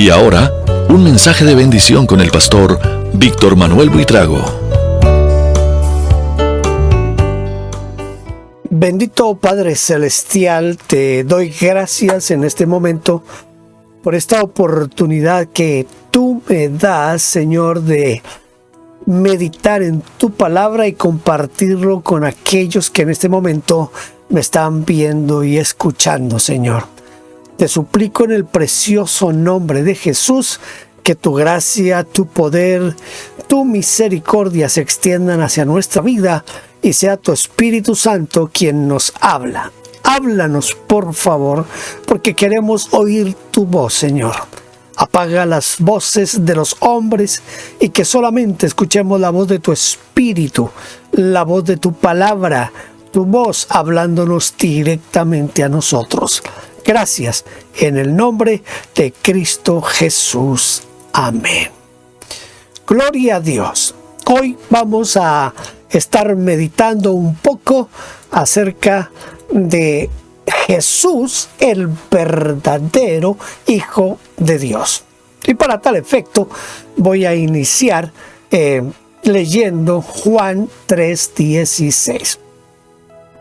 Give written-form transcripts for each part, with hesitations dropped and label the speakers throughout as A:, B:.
A: Y ahora, un mensaje de bendición con el pastor Víctor Manuel Buitrago.
B: Bendito Padre Celestial, te doy gracias en este momento por esta oportunidad que tú me das, Señor, de meditar en tu palabra y compartirlo con aquellos que en este momento me están viendo y escuchando, Señor. Te suplico en el precioso nombre de Jesús que tu gracia, tu poder, tu misericordia se extiendan hacia nuestra vida y sea tu Espíritu Santo quien nos habla. Háblanos, por favor, porque queremos oír tu voz, Señor. Apaga las voces de los hombres y que solamente escuchemos la voz de tu Espíritu, la voz de tu palabra, tu voz hablándonos directamente a nosotros. Gracias, en el nombre de Cristo Jesús. Amén. Gloria a Dios. Hoy vamos a estar meditando un poco acerca de Jesús, el verdadero Hijo de Dios. Y para tal efecto voy a iniciar leyendo Juan 3:16.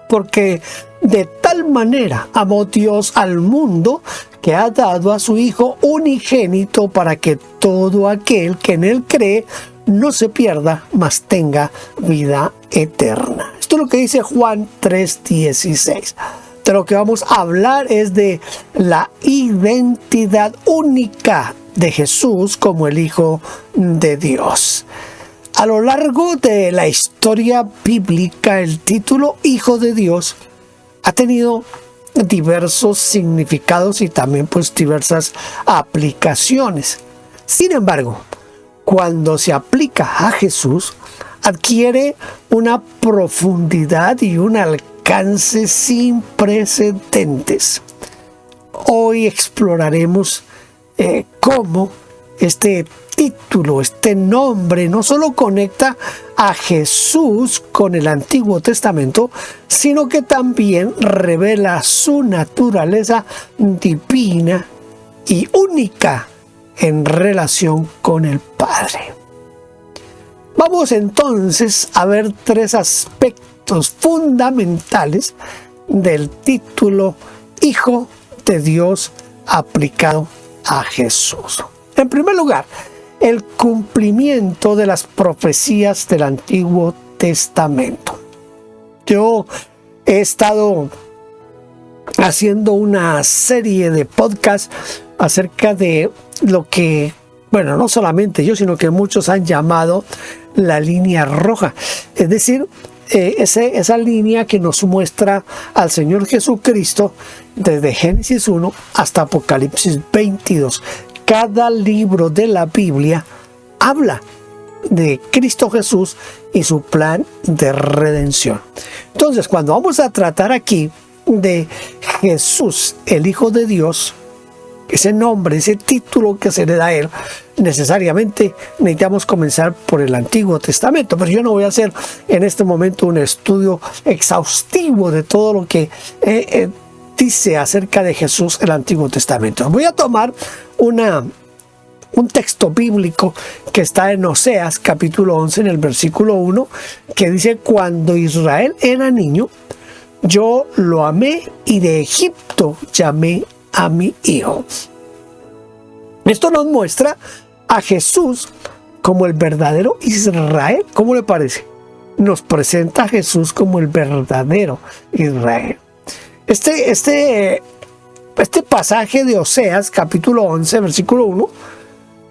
B: Porque de tal manera amó Dios al mundo que ha dado a su Hijo unigénito para que todo aquel que en él cree no se pierda, mas tenga vida eterna. Esto es lo que dice Juan 3:16. De lo que vamos a hablar es de la identidad única de Jesús como el Hijo de Dios. A lo largo de la historia bíblica, el título Hijo de Dios ha tenido diversos significados y también diversas aplicaciones. Sin embargo, cuando se aplica a Jesús, adquiere una profundidad y un alcance sin precedentes. Hoy exploraremos cómo este título, este nombre, no solo conecta a Jesús con el Antiguo Testamento, sino que también revela su naturaleza divina y única en relación con el Padre. Vamos entonces a ver tres aspectos fundamentales del título Hijo de Dios aplicado a Jesús. En primer lugar, el cumplimiento de las profecías del Antiguo Testamento. Yo he estado haciendo una serie de podcasts acerca de lo que, no solamente yo, sino que muchos han llamado la línea roja. Es decir, esa línea que nos muestra al Señor Jesucristo desde Génesis 1 hasta Apocalipsis 22. Cada libro de la Biblia habla de Cristo Jesús y su plan de redención. Entonces, cuando vamos a tratar aquí de Jesús, el Hijo de Dios, ese nombre, ese título que se le da a él, necesariamente necesitamos comenzar por el Antiguo Testamento, pero yo no voy a hacer en este momento un estudio exhaustivo de todo lo que dice acerca de Jesús el Antiguo Testamento. Voy a tomar un texto bíblico que está en Oseas capítulo 11 en el versículo 1, que dice: cuando Israel era niño, yo lo amé y de Egipto llamé a mi hijo. Esto nos muestra a Jesús como el verdadero Israel. ¿Cómo le parece? Nos presenta a Jesús como el verdadero Israel. Este pasaje de Oseas, capítulo 11, versículo 1,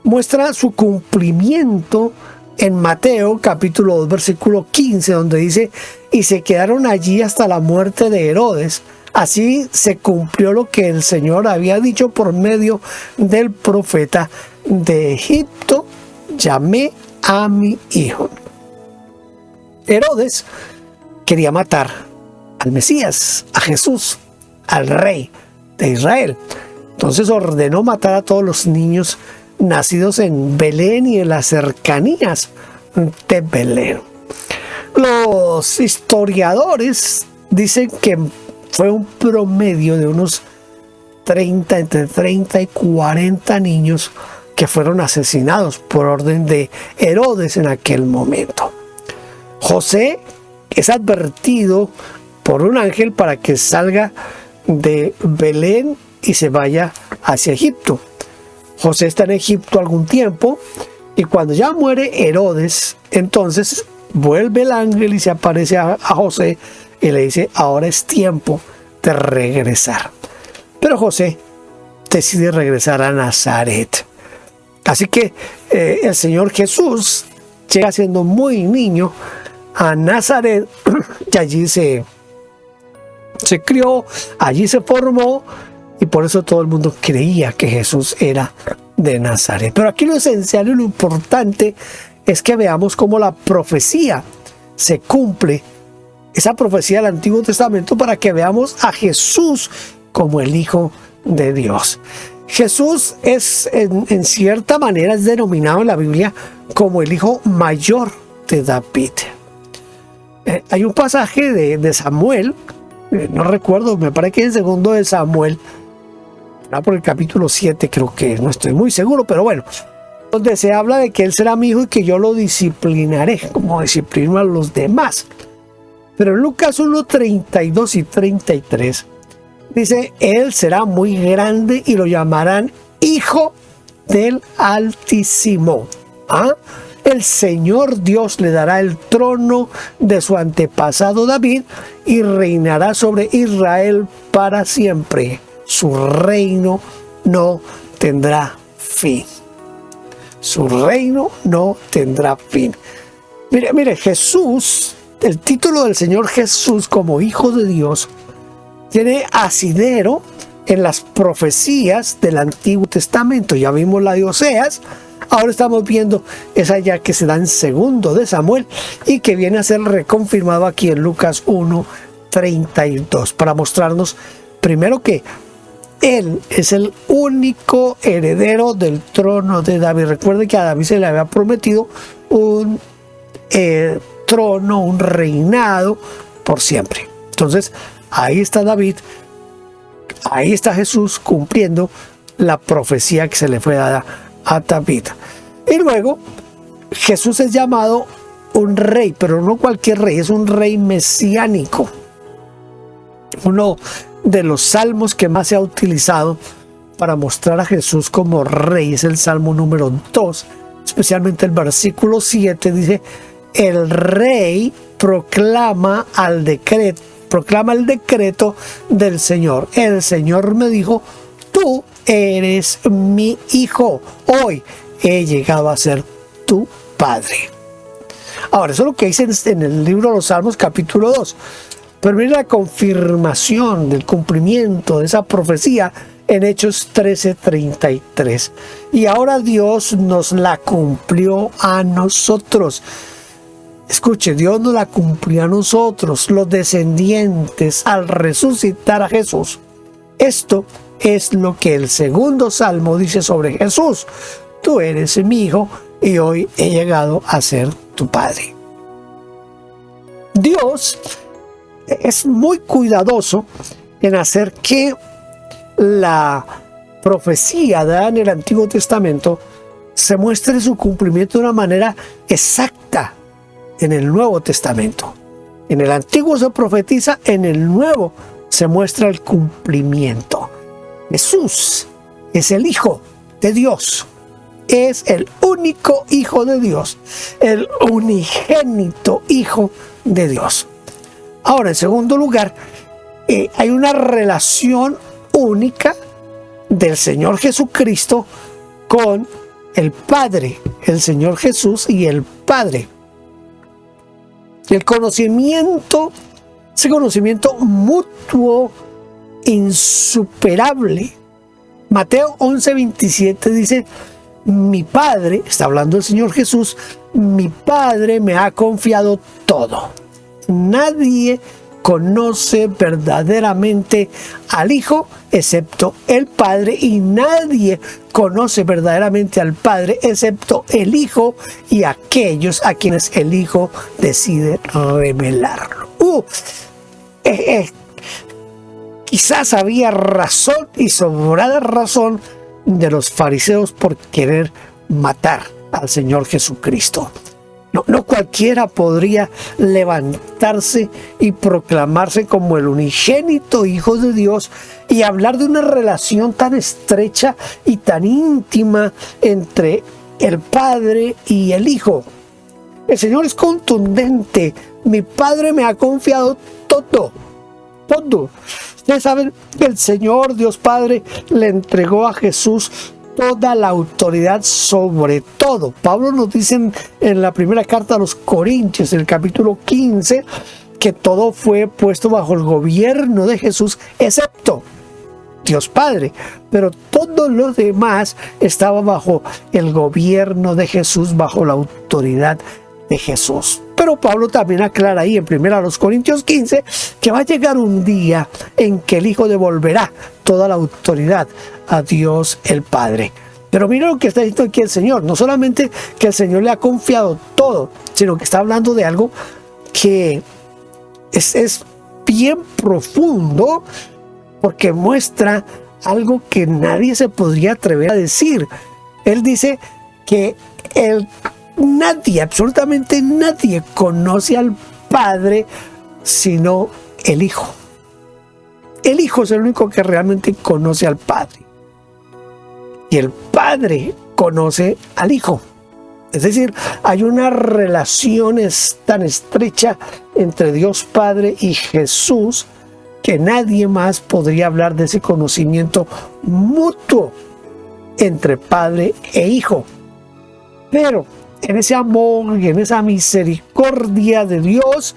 B: muestra su cumplimiento en Mateo, capítulo 2, versículo 15, donde dice: y se quedaron allí hasta la muerte de Herodes. Así se cumplió lo que el Señor había dicho por medio del profeta: de Egipto llamé a mi hijo. Herodes quería matar al Mesías, a Jesús, al rey de Israel. Entonces ordenó matar a todos los niños nacidos en Belén y en las cercanías de Belén. Los historiadores dicen que fue un promedio de unos entre 30 y 40 niños que fueron asesinados por orden de Herodes en aquel momento. José es advertido por un ángel para que salga de Belén y se vaya hacia Egipto. José está en Egipto algún tiempo y cuando ya muere Herodes, entonces vuelve el ángel y se aparece a José y le dice: ahora es tiempo de regresar. Pero José decide regresar a Nazaret. Así que el Señor Jesús llega siendo muy niño a Nazaret y allí se crió, allí se formó, y por eso todo el mundo creía que Jesús era de Nazaret. Pero aquí lo esencial y lo importante es que veamos cómo la profecía se cumple, esa profecía del Antiguo Testamento, para que veamos a Jesús como el Hijo de Dios. Jesús es, en cierta manera, es denominado en la Biblia como el hijo mayor de David. Hay un pasaje de Samuel, no recuerdo, me parece que es el segundo de Samuel, por el capítulo 7, creo que, no estoy muy seguro, pero bueno, donde se habla de que él será mi hijo y que yo lo disciplinaré, como disciplino a los demás. Pero en Lucas 1, 32 y 33, dice: él será muy grande y lo llamarán Hijo del Altísimo. El Señor Dios le dará el trono de su antepasado David y reinará sobre Israel para siempre. Su reino no tendrá fin. Su reino no tendrá fin. Mire, Jesús, el título del Señor Jesús como Hijo de Dios, tiene asidero en las profecías del Antiguo Testamento. Ya vimos la de Oseas, ahora estamos viendo esa ya que se da en segundo de Samuel y que viene a ser reconfirmado aquí en Lucas 1, 32, para mostrarnos primero que él es el único heredero del trono de David. Recuerde que a David se le había prometido un trono, un reinado por siempre. Entonces, ahí está David, ahí está Jesús cumpliendo la profecía que se le fue dada a David. Y luego, Jesús es llamado un rey, pero no cualquier rey, es un rey mesiánico. Uno de los salmos que más se ha utilizado para mostrar a Jesús como rey es el Salmo número 2, especialmente el versículo 7, dice: el rey proclama el decreto del Señor. El Señor me dijo: tú eres mi hijo, hoy he llegado a ser tu padre. Ahora, eso es lo que dice en el libro de los Salmos capítulo 2. Pero mira la confirmación del cumplimiento de esa profecía en Hechos 13:33. Y ahora Dios nos la cumplió a nosotros. Escuche, Dios nos la cumplió a nosotros, los descendientes, al resucitar a Jesús. Esto es lo que el segundo salmo dice sobre Jesús: tú eres mi hijo y hoy he llegado a ser tu padre. Dios es muy cuidadoso en hacer que la profecía dada en el Antiguo Testamento se muestre su cumplimiento de una manera exacta en el Nuevo Testamento. En el Antiguo se profetiza, en el Nuevo se muestra el cumplimiento. Jesús es el Hijo de Dios, es el único Hijo de Dios, el unigénito Hijo de Dios. Ahora, en segundo lugar, hay una relación única del Señor Jesucristo con el Padre, el Señor Jesús y el Padre. El conocimiento, ese conocimiento mutuo, insuperable. Mateo 11:27 dice: mi Padre, está hablando el Señor Jesús, mi Padre me ha confiado todo. Nadie conoce verdaderamente al Hijo excepto el Padre, y nadie conoce verdaderamente al Padre excepto el Hijo y aquellos a quienes el Hijo decide revelarlo. quizás había razón y sobrada razón de los fariseos por querer matar al Señor Jesucristo. No cualquiera podría levantarse y proclamarse como el unigénito Hijo de Dios y hablar de una relación tan estrecha y tan íntima entre el Padre y el Hijo. El Señor es contundente. Mi Padre me ha confiado todo. Ustedes saben que el Señor Dios Padre le entregó a Jesús toda la autoridad sobre todo. Pablo nos dice en la primera carta a los Corintios, en el capítulo 15, que todo fue puesto bajo el gobierno de Jesús, excepto Dios Padre. Pero todo lo demás estaba bajo el gobierno de Jesús, bajo la autoridad de Jesús. Pero Pablo también aclara ahí en 1 Corintios 15 que va a llegar un día en que el Hijo devolverá toda la autoridad a Dios el Padre. Pero mira lo que está diciendo aquí el Señor. No solamente que el Señor le ha confiado todo, sino que está hablando de algo que es bien profundo, porque muestra algo que nadie se podría atrever a decir. Él dice que nadie, absolutamente nadie conoce al Padre sino el Hijo. El Hijo es el único que realmente conoce al Padre. Y el Padre conoce al Hijo. Es decir, hay una relación tan estrecha entre Dios Padre y Jesús que nadie más podría hablar de ese conocimiento mutuo entre Padre e Hijo. Pero en ese amor y en esa misericordia de Dios,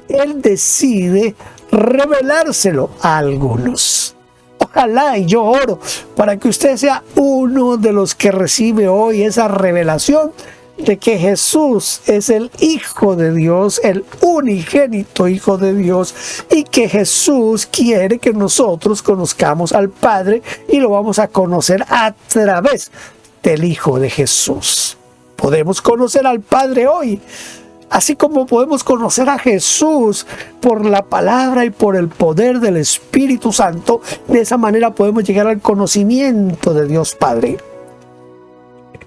B: Él decide revelárselo a algunos. Ojalá, y yo oro para que usted sea uno de los que recibe hoy esa revelación de que Jesús es el Hijo de Dios, el unigénito Hijo de Dios, y que Jesús quiere que nosotros conozcamos al Padre y lo vamos a conocer a través del Hijo de Jesús. Podemos conocer al Padre hoy, así como podemos conocer a Jesús por la palabra y por el poder del Espíritu Santo. De esa manera podemos llegar al conocimiento de Dios Padre.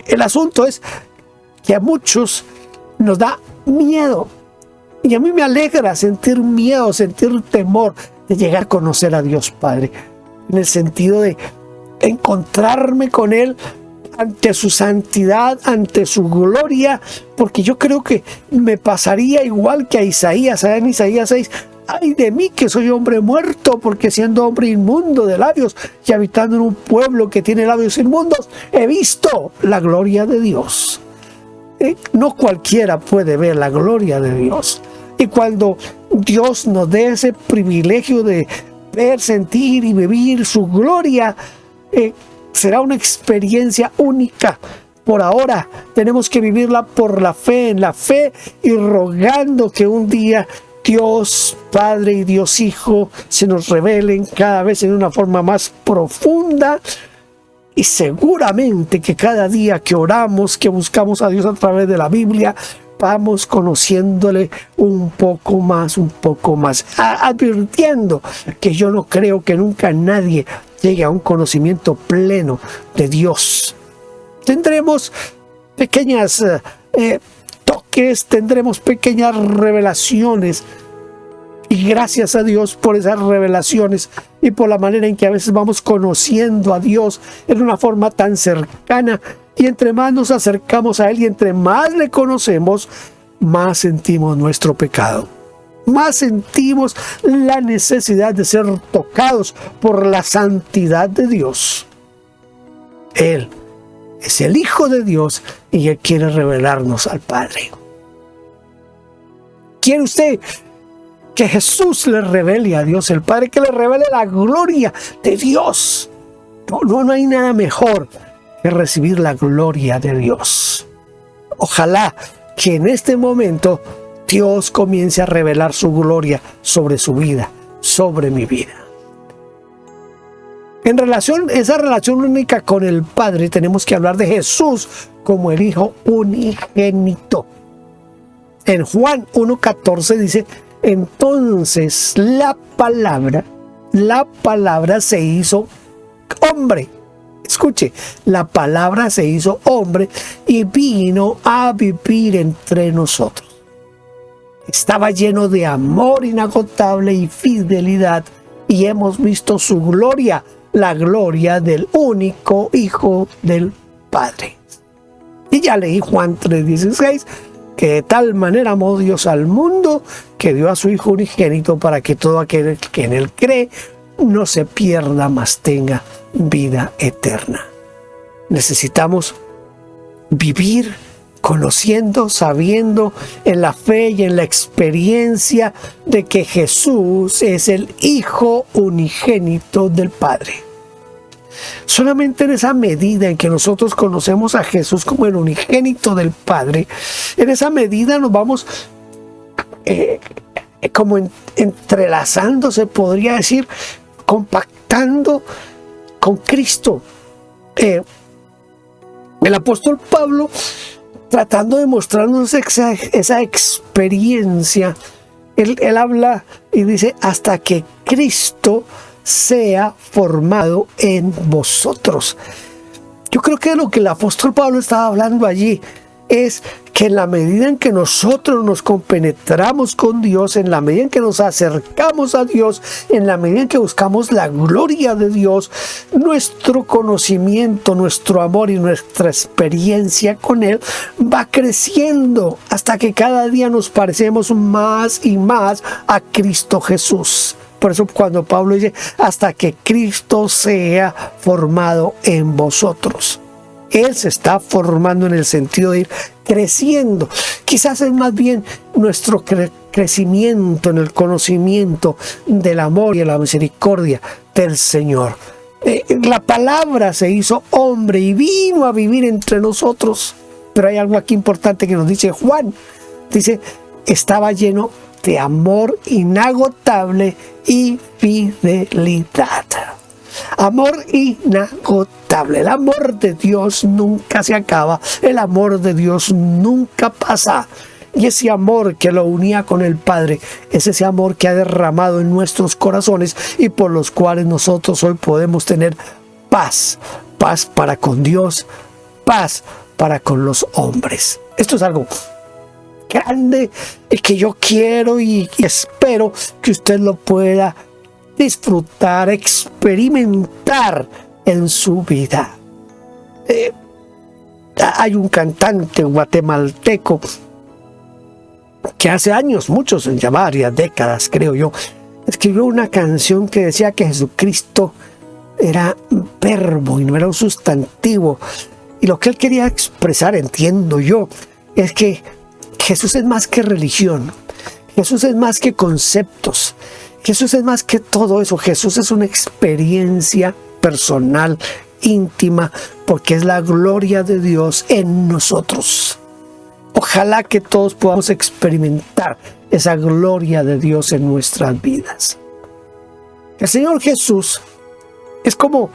B: El asunto es que a muchos nos da miedo, y a mí me alegra sentir miedo, sentir temor de llegar a conocer a Dios Padre, en el sentido de encontrarme con Él ante su santidad, ante su gloria, porque yo creo que me pasaría igual que a Isaías, en Isaías 6, ay de mí que soy hombre muerto, porque siendo hombre inmundo de labios y habitando en un pueblo que tiene labios inmundos, he visto la gloria de Dios. No cualquiera puede ver la gloria de Dios. Y cuando Dios nos dé ese privilegio de ver, sentir y vivir su gloria, será una experiencia única. Por ahora tenemos que vivirla por la fe, en la fe, y rogando que un día Dios Padre y Dios Hijo se nos revelen cada vez en una forma más profunda. Y seguramente que cada día que oramos, que buscamos a Dios a través de la Biblia, vamos conociéndole un poco más, advirtiendo que yo no creo que nunca nadie llegue a un conocimiento pleno de Dios. Tendremos pequeñas toques, tendremos pequeñas revelaciones, y gracias a Dios por esas revelaciones y por la manera en que a veces vamos conociendo a Dios en una forma tan cercana. Y entre más nos acercamos a Él y entre más le conocemos, más sentimos nuestro pecado. Más sentimos la necesidad de ser tocados por la santidad de Dios. Él es el Hijo de Dios y Él quiere revelarnos al Padre. ¿Quiere usted que Jesús le revele a Dios el Padre, que le revele la gloria de Dios? No hay nada mejor que recibir la gloria de Dios. Ojalá que en este momento Dios comience a revelar su gloria sobre su vida, sobre mi vida. En esa relación única con el Padre, tenemos que hablar de Jesús como el Hijo unigénito. En Juan 1:14 dice: entonces la palabra la palabra se hizo hombre. Escuche, la palabra se hizo hombre y vino a vivir entre nosotros. Estaba lleno de amor inagotable y fidelidad, y hemos visto su gloria, la gloria del único Hijo del Padre. Y ya leí Juan 3:16, que de tal manera amó Dios al mundo, que dio a su Hijo unigénito, para que todo aquel que en él cree no se pierda, mas tenga vida eterna. Necesitamos vivir conociendo, sabiendo, en la fe y en la experiencia de que Jesús es el Hijo unigénito del Padre. Solamente en esa medida en que nosotros conocemos a Jesús como el unigénito del Padre, en esa medida nos vamos como entrelazando, se podría decir, compactando con Cristo. El apóstol Pablo, tratando de mostrarnos esa experiencia, él habla y dice: hasta que Cristo sea formado en vosotros. Yo creo que lo que el apóstol Pablo estaba hablando allí es que en la medida en que nosotros nos compenetramos con Dios, en la medida en que nos acercamos a Dios, en la medida en que buscamos la gloria de Dios, nuestro conocimiento, nuestro amor y nuestra experiencia con Él va creciendo hasta que cada día nos parecemos más y más a Cristo Jesús. Por eso cuando Pablo dice: hasta que Cristo sea formado en vosotros, Él se está formando en el sentido de ir creciendo. Quizás es más bien nuestro crecimiento en el conocimiento del amor y de la misericordia del Señor. La palabra se hizo hombre y vino a vivir entre nosotros. Pero hay algo aquí importante que nos dice Juan. Dice: estaba lleno de amor inagotable y fidelidad. Amor inagotable. El amor de Dios nunca se acaba. El amor de Dios nunca pasa. Y ese amor que lo unía con el Padre es ese amor que ha derramado en nuestros corazones y por los cuales nosotros hoy podemos tener paz. Paz para con Dios, paz para con los hombres. Esto es algo grande y que yo quiero y espero que usted lo pueda disfrutar, experimentar en su vida. Hay un cantante guatemalteco que hace años, muchos, ya varias décadas creo yo, escribió una canción que decía que Jesucristo era un verbo y no era un sustantivo. Y lo que él quería expresar, entiendo yo, es que Jesús es más que religión, Jesús es más que conceptos, Jesús es más que todo eso. Jesús es una experiencia personal, íntima, porque es la gloria de Dios en nosotros. Ojalá que todos podamos experimentar esa gloria de Dios en nuestras vidas. El Señor Jesús es como,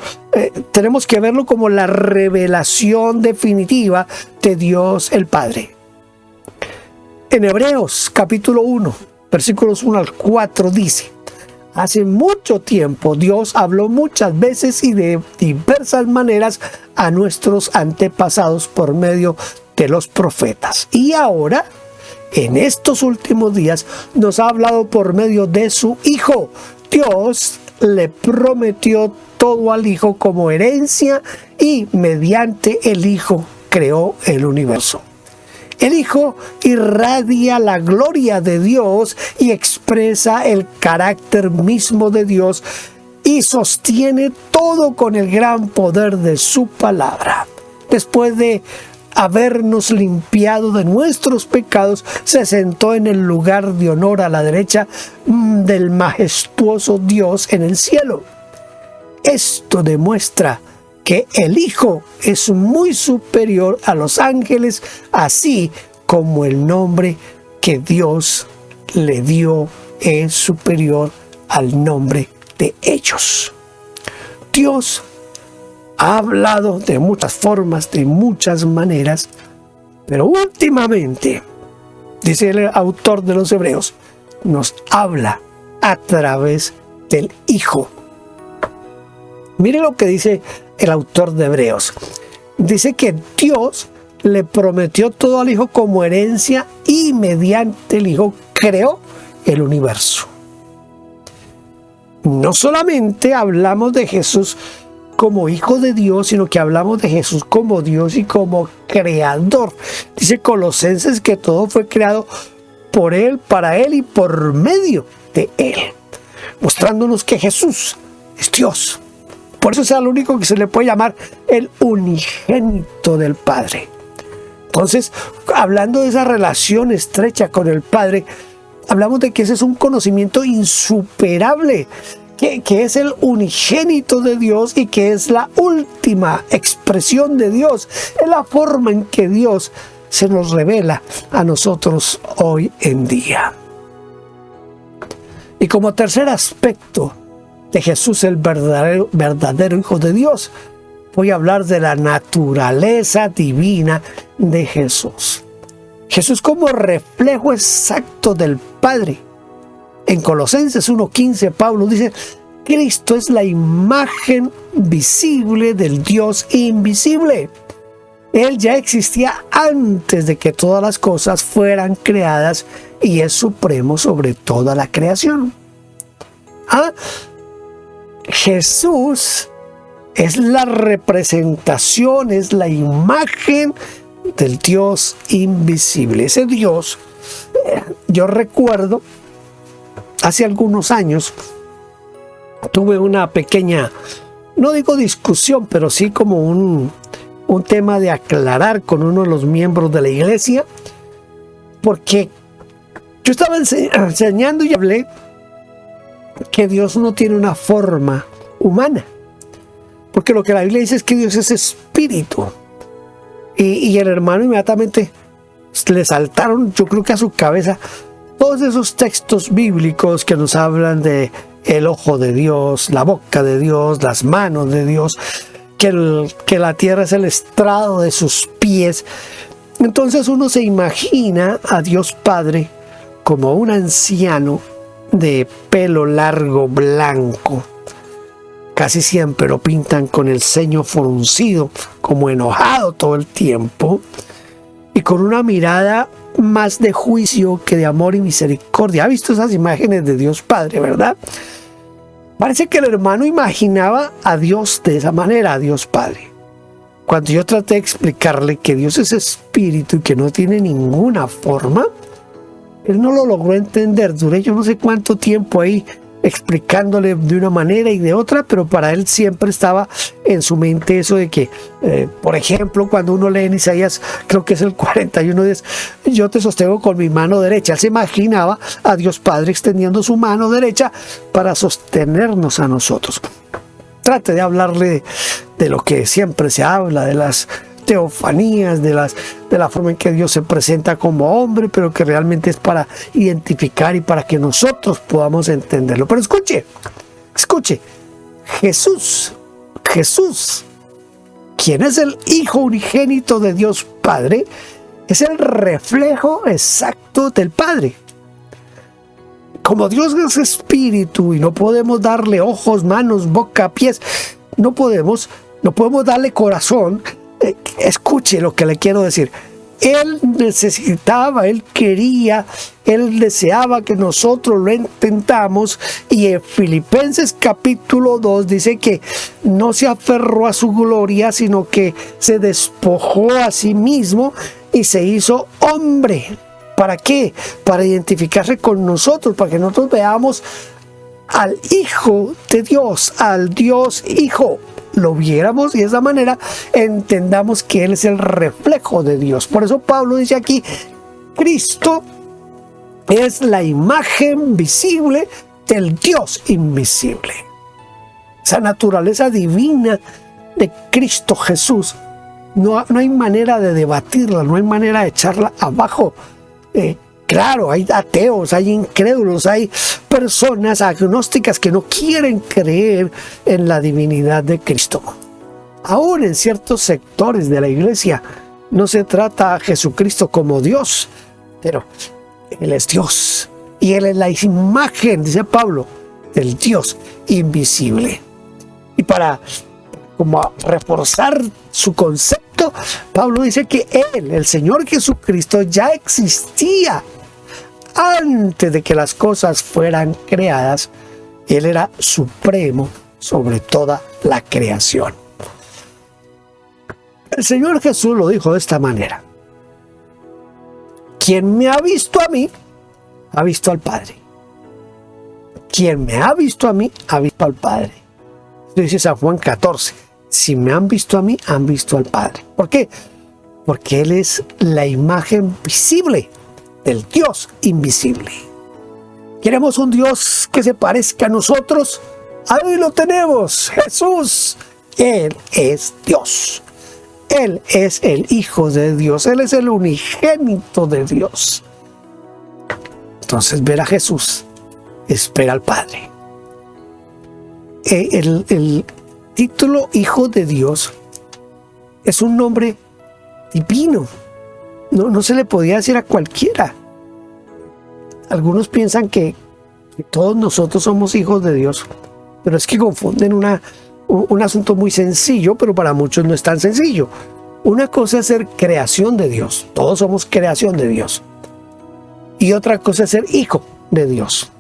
B: tenemos que verlo como la revelación definitiva de Dios el Padre. En Hebreos capítulo 1, versículos 1 al 4 dice: hace mucho tiempo Dios habló muchas veces y de diversas maneras a nuestros antepasados por medio de los profetas. Y ahora, en estos últimos días, nos ha hablado por medio de su Hijo. Dios le prometió todo al Hijo como herencia y mediante el Hijo creó el universo. El Hijo irradia la gloria de Dios y expresa el carácter mismo de Dios y sostiene todo con el gran poder de su palabra. Después de habernos limpiado de nuestros pecados, se sentó en el lugar de honor a la derecha del majestuoso Dios en el cielo. Esto demuestra que el Hijo es muy superior a los ángeles, así como el nombre que Dios le dio es superior al nombre de ellos. Dios ha hablado de muchas formas, de muchas maneras, pero últimamente, dice el autor de los Hebreos, nos habla a través del Hijo. Mire lo que dice el autor de Hebreos. Dice que Dios le prometió todo al Hijo como herencia y mediante el Hijo creó el universo. No solamente hablamos de Jesús como Hijo de Dios, sino que hablamos de Jesús como Dios y como Creador. Dice Colosenses que todo fue creado por Él, para Él y por medio de Él, mostrándonos que Jesús es Dios. Por eso es el único que se le puede llamar el unigénito del Padre. Entonces, hablando de esa relación estrecha con el Padre, hablamos de que ese es un conocimiento insuperable, que es el unigénito de Dios y que es la última expresión de Dios. Es la forma en que Dios se nos revela a nosotros hoy en día. Y como tercer aspecto de Jesús, el verdadero Hijo de Dios, voy a hablar de la naturaleza divina de Jesús. Jesús como reflejo exacto del Padre. En Colosenses 1:15 Pablo dice: Cristo es la imagen visible del Dios invisible. Él ya existía antes de que todas las cosas fueran creadas y es supremo sobre toda la creación. Jesús es la representación, es la imagen del Dios invisible. Ese Dios, yo recuerdo, hace algunos años, tuve una pequeña, no digo discusión, pero sí como un tema de aclarar con uno de los miembros de la iglesia, porque yo estaba enseñando y hablé que Dios no tiene una forma humana, porque lo que la Biblia dice es que Dios es espíritu. Y el hermano inmediatamente le saltaron, yo creo que a su cabeza, todos esos textos bíblicos que nos hablan de el ojo de Dios, la boca de Dios, las manos de Dios, que la tierra es el estrado de sus pies. Entonces uno se imagina a Dios Padre como un anciano de pelo largo, blanco. Casi siempre lo pintan con el ceño fruncido, como enojado todo el tiempo, y con una mirada más de juicio que de amor y misericordia. ¿Ha visto esas imágenes de Dios Padre, verdad? Parece que el hermano imaginaba a Dios de esa manera, a Dios Padre. Cuando yo traté de explicarle que Dios es espíritu y que no tiene ninguna forma, él no lo logró entender. Duré yo no sé cuánto tiempo ahí explicándole de una manera y de otra, pero para él siempre estaba en su mente eso de que, por ejemplo, cuando uno lee en Isaías, creo que es el 41:10, yo te sostengo con mi mano derecha. Él se imaginaba a Dios Padre extendiendo su mano derecha para sostenernos a nosotros. Trate de hablarle de lo que siempre se habla, de las teofanías, de la forma en que Dios se presenta como hombre, pero que realmente es para identificar y para que nosotros podamos entenderlo. Pero escuche, Jesús, quien es el Hijo unigénito de Dios Padre, es el reflejo exacto del Padre. Como Dios es espíritu y no podemos darle ojos, manos, boca, pies, no podemos darle corazón. Escuche lo que le quiero decir. Él necesitaba, Él quería, Él deseaba que nosotros lo intentamos. Y en Filipenses capítulo 2 dice que no se aferró a su gloria, sino que se despojó a sí mismo y se hizo hombre. ¿Para qué? Para identificarse con nosotros, para que nosotros veamos al Hijo de Dios, al Dios Hijo. Lo viéramos y de esa manera entendamos que Él es el reflejo de Dios. Por eso Pablo dice aquí: Cristo es la imagen visible del Dios invisible. Esa naturaleza divina de Cristo Jesús, no hay manera de debatirla, no hay manera de echarla abajo. Claro, hay ateos, hay incrédulos, hay personas agnósticas que no quieren creer en la divinidad de Cristo. Aún en ciertos sectores de la iglesia no se trata a Jesucristo como Dios, pero Él es Dios y Él es la imagen, dice Pablo, del Dios invisible. Y para como reforzar su concepto, Pablo dice que Él, el Señor Jesucristo, ya existía antes de que las cosas fueran creadas. Él era supremo sobre toda la creación. El Señor Jesús lo dijo de esta manera: quien me ha visto a mí, ha visto al Padre. Quien me ha visto a mí, ha visto al Padre. Esto dice San Juan 14. Si me han visto a mí, han visto al Padre. ¿Por qué? Porque Él es la imagen visible del Dios invisible. ¿Queremos un Dios que se parezca a nosotros? Ahí lo tenemos, Jesús. Él es Dios. Él es el Hijo de Dios. Él es el unigénito de Dios. Entonces, ver a Jesús es ver al Padre. El título Hijo de Dios es un nombre divino. No se le podía decir a cualquiera. Algunos piensan que todos nosotros somos hijos de Dios, pero es que confunden un asunto muy sencillo, pero para muchos no es tan sencillo. Una cosa es ser creación de Dios. Todos somos creación de Dios. Y otra cosa es ser hijo de Dios.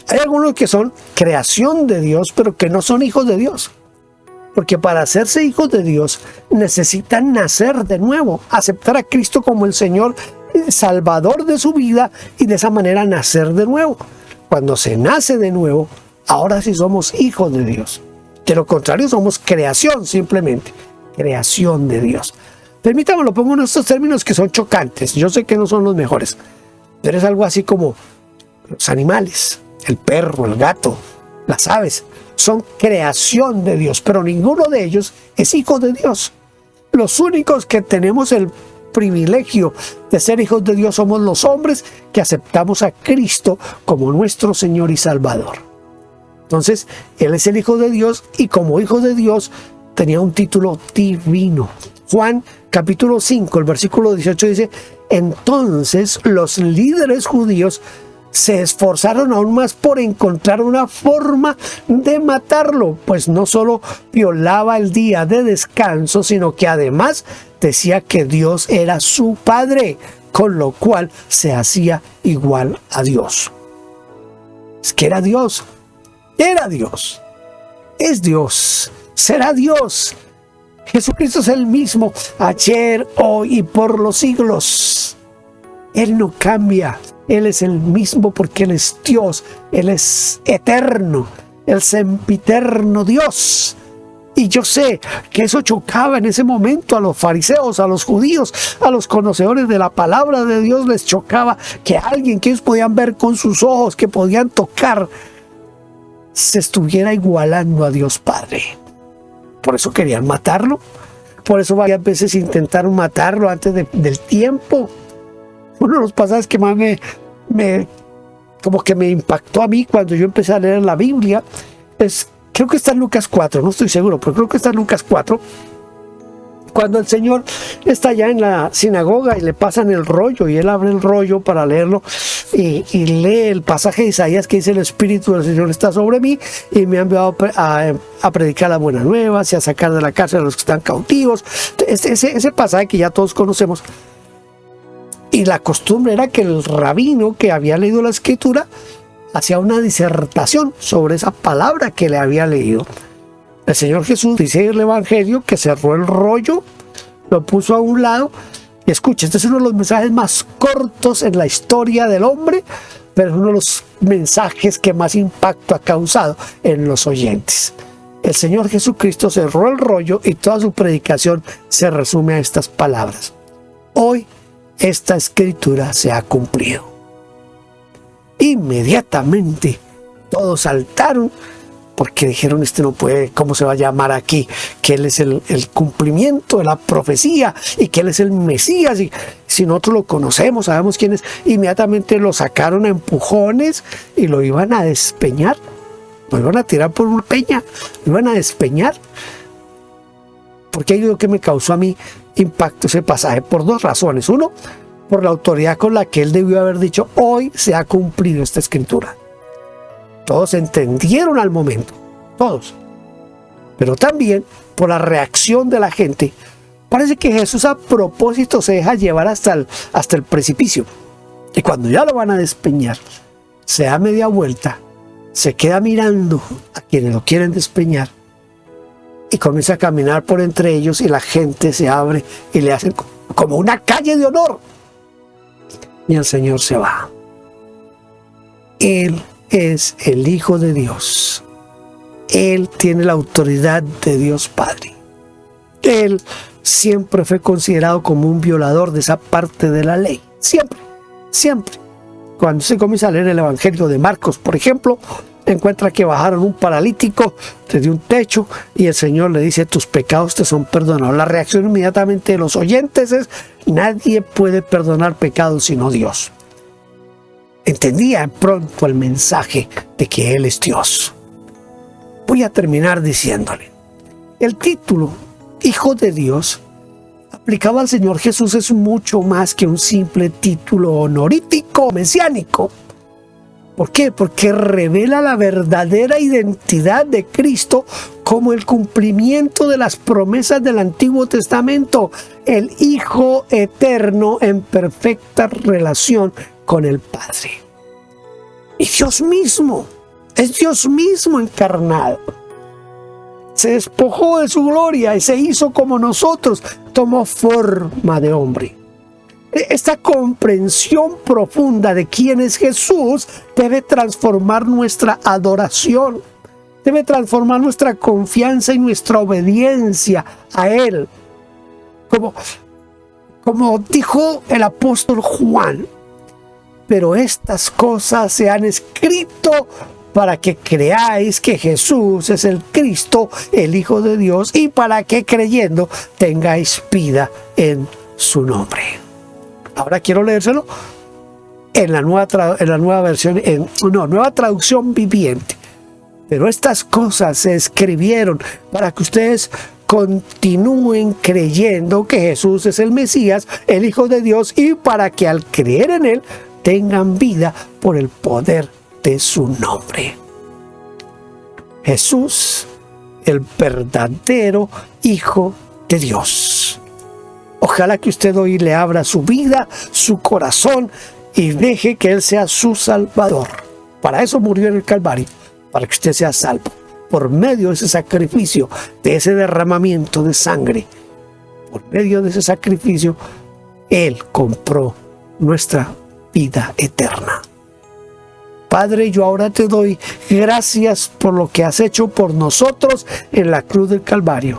B: Hay algunos que son creación de Dios, pero que no son hijos de Dios. Porque para hacerse hijos de Dios necesitan nacer de nuevo, aceptar a Cristo como el Señor, el Salvador de su vida, y de esa manera nacer de nuevo. Cuando se nace de nuevo, ahora sí somos hijos de Dios. De lo contrario, somos creación, simplemente. Creación de Dios. Permítame, lo pongo en estos términos que son chocantes. Yo sé que no son los mejores, pero es algo así como los animales, el perro, el gato, las aves. Son creación de Dios, pero ninguno de ellos es hijo de Dios. Los únicos que tenemos el privilegio de ser hijos de Dios somos los hombres que aceptamos a Cristo como nuestro Señor y Salvador. Entonces, Él es el Hijo de Dios y como Hijo de Dios tenía un título divino. Juan capítulo 5, el versículo 18 dice: entonces los líderes judíos se esforzaron aún más por encontrar una forma de matarlo, pues no solo violaba el día de descanso, sino que además decía que Dios era su Padre, con lo cual se hacía igual a Dios. Es que era Dios, es Dios, será Dios. Jesucristo es el mismo ayer, hoy y por los siglos. Él no cambia. Él es el mismo porque Él es Dios. Él es eterno, el sempiterno Dios. Y yo sé que eso chocaba en ese momento a los fariseos, a los judíos, a los conocedores de la palabra de Dios. Les chocaba que alguien que ellos podían ver con sus ojos, que podían tocar, se estuviera igualando a Dios Padre. Por eso querían matarlo. Por eso varias veces intentaron matarlo antes del tiempo. Uno de los pasajes que más como que me impactó a mí cuando yo empecé a leer la Biblia es, creo que está en Lucas 4, no estoy seguro, pero creo que está en Lucas 4, cuando el Señor está allá en la sinagoga y le pasan el rollo y Él abre el rollo para leerlo y lee el pasaje de Isaías que dice: el Espíritu del Señor está sobre mí y me ha enviado a predicar la buena nueva, y a sacar de la cárcel a los que están cautivos. Ese pasaje que ya todos conocemos. Y la costumbre era que el rabino que había leído la escritura hacía una disertación sobre esa palabra que le había leído. El Señor Jesús dice en el Evangelio que cerró el rollo, lo puso a un lado. Y escucha, este es uno de los mensajes más cortos en la historia del hombre, pero es uno de los mensajes que más impacto ha causado en los oyentes. El Señor Jesucristo cerró el rollo y toda su predicación se resume a estas palabras: hoy esta escritura se ha cumplido. Inmediatamente todos saltaron porque dijeron: este no puede, ¿cómo se va a llamar aquí? Que Él es el cumplimiento de la profecía y que Él es el Mesías. Y si nosotros lo conocemos, sabemos quién es. Inmediatamente lo sacaron a empujones y lo iban a despeñar. Lo iban a tirar por una peña, lo iban a despeñar. Porque hay algo que me causó a mí impacto ese pasaje por dos razones. Uno, por la autoridad con la que Él debió haber dicho: hoy se ha cumplido esta escritura. Todos entendieron al momento, todos. Pero también por la reacción de la gente, parece que Jesús a propósito se deja llevar hasta el precipicio. Y cuando ya lo van a despeñar, se da media vuelta, se queda mirando a quienes lo quieren despeñar y comienza a caminar por entre ellos, y la gente se abre y le hacen como una calle de honor. Y el Señor se va. Él es el Hijo de Dios. Él tiene la autoridad de Dios Padre. Él siempre fue considerado como un violador de esa parte de la ley. Siempre, siempre. Cuando se comienza a leer el Evangelio de Marcos, por ejemplo, encuentra que bajaron un paralítico desde un techo y el Señor le dice: tus pecados te son perdonados. La reacción inmediatamente de los oyentes es: nadie puede perdonar pecados sino Dios. Entendía pronto el mensaje de que Él es Dios. Voy a terminar diciéndole: el título Hijo de Dios aplicado al Señor Jesús es mucho más que un simple título honorífico mesiánico. ¿Por qué? Porque revela la verdadera identidad de Cristo como el cumplimiento de las promesas del Antiguo Testamento, el Hijo eterno en perfecta relación con el Padre. Y Dios mismo, es Dios mismo encarnado. Se despojó de su gloria y se hizo como nosotros, tomó forma de hombre. Esta comprensión profunda de quién es Jesús debe transformar nuestra adoración, debe transformar nuestra confianza y nuestra obediencia a Él. Como dijo el apóstol Juan: pero estas cosas se han escrito para que creáis que Jesús es el Cristo, el Hijo de Dios, y para que creyendo tengáis vida en su nombre. Ahora quiero leérselo en la nueva versión, nueva traducción viviente. Pero estas cosas se escribieron para que ustedes continúen creyendo que Jesús es el Mesías, el Hijo de Dios, y para que al creer en Él tengan vida por el poder de su nombre. Jesús, el verdadero Hijo de Dios. Ojalá que usted hoy le abra su vida, su corazón, y deje que Él sea su Salvador. Para eso murió en el Calvario, para que usted sea salvo. Por medio de ese sacrificio, de ese derramamiento de sangre, por medio de ese sacrificio, Él compró nuestra vida eterna. Padre, yo ahora te doy gracias por lo que has hecho por nosotros en la cruz del Calvario.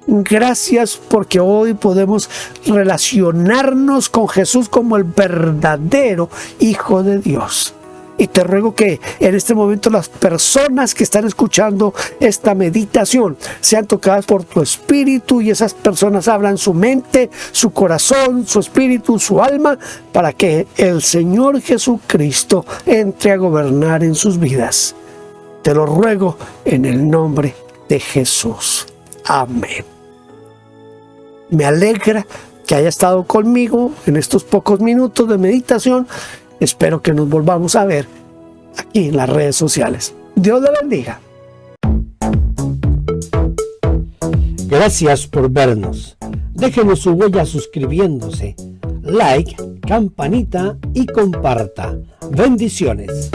B: Gracias porque hoy podemos relacionarnos con Jesús como el verdadero Hijo de Dios. Y te ruego que en este momento las personas que están escuchando esta meditación sean tocadas por tu Espíritu, y esas personas abran su mente, su corazón, su espíritu, su alma, para que el Señor Jesucristo entre a gobernar en sus vidas. Te lo ruego en el nombre de Jesús. Amén. Me alegra que haya estado conmigo en estos pocos minutos de meditación. Espero que nos volvamos a ver aquí en las redes sociales. Dios le bendiga.
C: Gracias por vernos. Déjenos su huella suscribiéndose, like, campanita y comparta. Bendiciones.